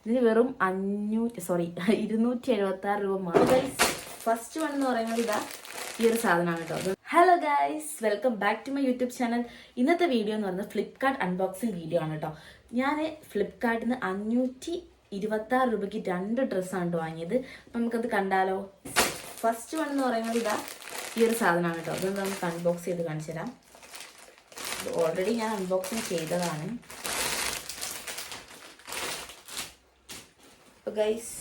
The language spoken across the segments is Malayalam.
ഇതിന് വെറും 276 രൂപ മാത്രം. ഫസ്റ്റ് വൺ എന്ന് പറയുന്നത് ഇതാ ഈ ഒരു സാധനമാണ് കേട്ടോ. Hello guys, welcome back to my YouTube channel. ഇന്നത്തെ വീഡിയോ എന്ന് പറയുന്നത് ഫ്ലിപ്കാർട്ട് അൺബോക്സിങ് വീഡിയോ ആണ് കേട്ടോ. ഞാൻ ഫ്ലിപ്കാർട്ടിൽ നിന്ന് 526 രൂപയ്ക്ക് 2 ഡ്രസ്സാണ് കേട്ടോ വാങ്ങിയത്. അപ്പം നമുക്കത് കണ്ടാലോ. ഫസ്റ്റ് വൺ എന്ന് പറയുന്നത് ഇതാ ഈ ഒരു സാധനമാണ് കേട്ടോ. അതൊന്ന് നമുക്ക് അൺബോക്സ് ചെയ്ത് കാണിച്ചു തരാം. ഓൾറെഡി ഞാൻ അൺബോക്സിങ് ചെയ്തതാണ്. ഗൈസ്,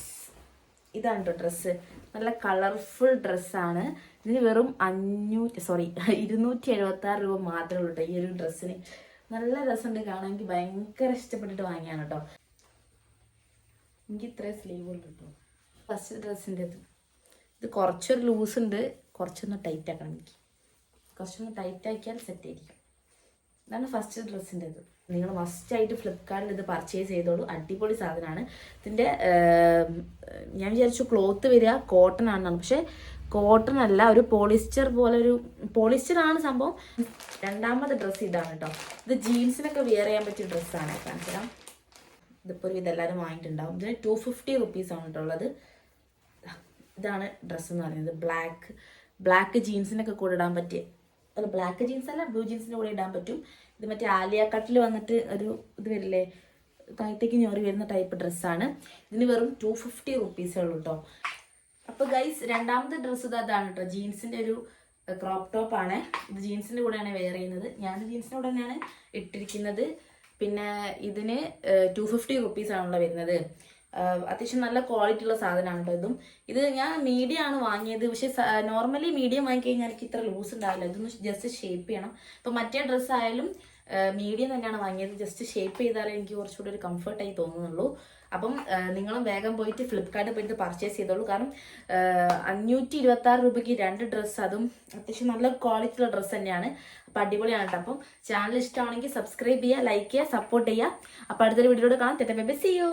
ഇതാണ് കേട്ടോ ഡ്രസ്സ്. നല്ല കളർഫുൾ ഡ്രസ്സാണ്. ഇതിന് വെറും 276 രൂപ മാത്രമേ ഉള്ളൂ കേട്ടോ ഈ ഒരു ഡ്രസ്സിന്. നല്ല രസമുണ്ട് കാണാൻ. എനിക്ക് ഭയങ്കര ഇഷ്ടപ്പെട്ടിട്ട് വാങ്ങിയാണ് കേട്ടോ. എനിക്ക് ഇത്രയും സ്ലീവ് ഉള്ളു കേട്ടോ ഫസ്റ്റ് ഡ്രസ്സിൻ്റെ. ഇത് കുറച്ചൊരു ലൂസ് ഉണ്ട്, കുറച്ചൊന്ന് ടൈറ്റ് ആക്കണം. എനിക്ക് കുറച്ചൊന്ന് ടൈറ്റ് ആക്കിയാൽ സെറ്റ് ആയിരിക്കും. ഇതാണ് ഫസ്റ്റ് ഡ്രസ്സിൻ്റെ. നിങ്ങൾ മസ്റ്റായിട്ട് ഫ്ലിപ്കാർട്ടിൽ ഇത് പർച്ചേസ് ചെയ്തോളൂ. അടിപൊളി സാധനമാണ്. ഇതിൻ്റെ ഞാൻ വിചാരിച്ചു ക്ലോത്ത് വരിക കോട്ടൺ ആണെന്നാണ്, പക്ഷേ കോട്ടൺ അല്ല, ഒരു പോളിസ്റ്റർ പോലെ ഒരു പോളിസ്റ്ററാണ് സംഭവം. രണ്ടാമത്തെ ഡ്രസ്സ് ഇതാണ് കേട്ടോ. ഇത് ജീൻസിനൊക്കെ വെയർ ചെയ്യാൻ പറ്റിയ ഡ്രസ്സാണ്. കാണിച്ചാൽ ഇതിപ്പോൾ ഒരു ഇതെല്ലാവരും വാങ്ങിയിട്ടുണ്ടാവും. ഇതിന് 250 റുപ്പീസാണ് കേട്ടോ ഉള്ളത്. ഇതാണ് ഡ്രസ്സ് എന്ന് പറയുന്നത്. ബ്ലാക്ക് ജീൻസിനൊക്കെ കൂടെ ഇടാൻ പറ്റിയ, അല്ല ബ്ലാക്ക് ജീൻസ് അല്ല, ബ്ലൂ ജീൻസിൻ്റെ കൂടെ ഇടാൻ പറ്റും. ഇത് മറ്റേ ആലിയ കട്ടിൽ വന്നിട്ട് ഒരു ഇത് വരില്ലേ, താഴത്തേക്ക് ഞൊറി വരുന്ന ടൈപ്പ് ഡ്രസ്സാണ്. ഇതിന് വെറും 250 റുപ്പീസേ ഉള്ളൂ കേട്ടോ. അപ്പോൾ ഗൈസ്, രണ്ടാമത്തെ ഡ്രസ്സ് അതാണ് കേട്ടോ. ജീൻസിൻ്റെ ഒരു ക്രോപ്പ് ടോപ്പാണ്. ഇത് ജീൻസിൻ്റെ കൂടെയാണ് വെയർ ചെയ്യുന്നത്. ഞാൻ ജീൻസിൻ്റെ കൂടെ തന്നെയാണ് ഇട്ടിരിക്കുന്നത്. പിന്നെ ഇതിന് 250 റുപ്പീസാണല്ലോ വരുന്നത്. അത്യാവശ്യം നല്ല ക്വാളിറ്റി ഉള്ള സാധനമാണ് കേട്ടോ. ഇത് ഞാൻ മീഡിയം ആണ് വാങ്ങിയത്. പക്ഷേ നോർമലി മീഡിയം വാങ്ങിക്കഴിഞ്ഞാൽ എനിക്ക് ഇത്ര ലൂസ് ഉണ്ടാവില്ല. ഇതൊന്ന് ജസ്റ്റ് ഷേപ്പ് ചെയ്യണം. ഇപ്പോൾ മറ്റേ ഡ്രസ്സ് ആയാലും മീഡിയം തന്നെയാണ് വാങ്ങിയത്. ജസ്റ്റ് ഷേപ്പ് ചെയ്താലേ എനിക്ക് കുറച്ചുകൂടി ഒരു കംഫർട്ടായി തോന്നുന്നുള്ളൂ. അപ്പം നിങ്ങളും വേഗം പോയിട്ട് ഫ്ലിപ്കാർട്ടിൽ പോയിട്ട് പർച്ചേസ് ചെയ്തോളൂ. കാരണം 526 രൂപയ്ക്ക് 2 ഡ്രസ്സ്, അതും അത്യാവശ്യം നല്ല ക്വാളിറ്റി ഉള്ള ഡ്രസ്സ് തന്നെയാണ്. അപ്പം അടിപൊളിയാണ് കേട്ടോ. അപ്പം ചാനൽ ഇഷ്ടമാണെങ്കിൽ സബ്സ്ക്രൈബ് ചെയ്യുക, ലൈക്ക് ചെയ്യുക, സപ്പോർട്ട് ചെയ്യുക. അപ്പോൾ അടുത്തൊരു വീഡിയോയോട് കാണാം. Bye bye, see U.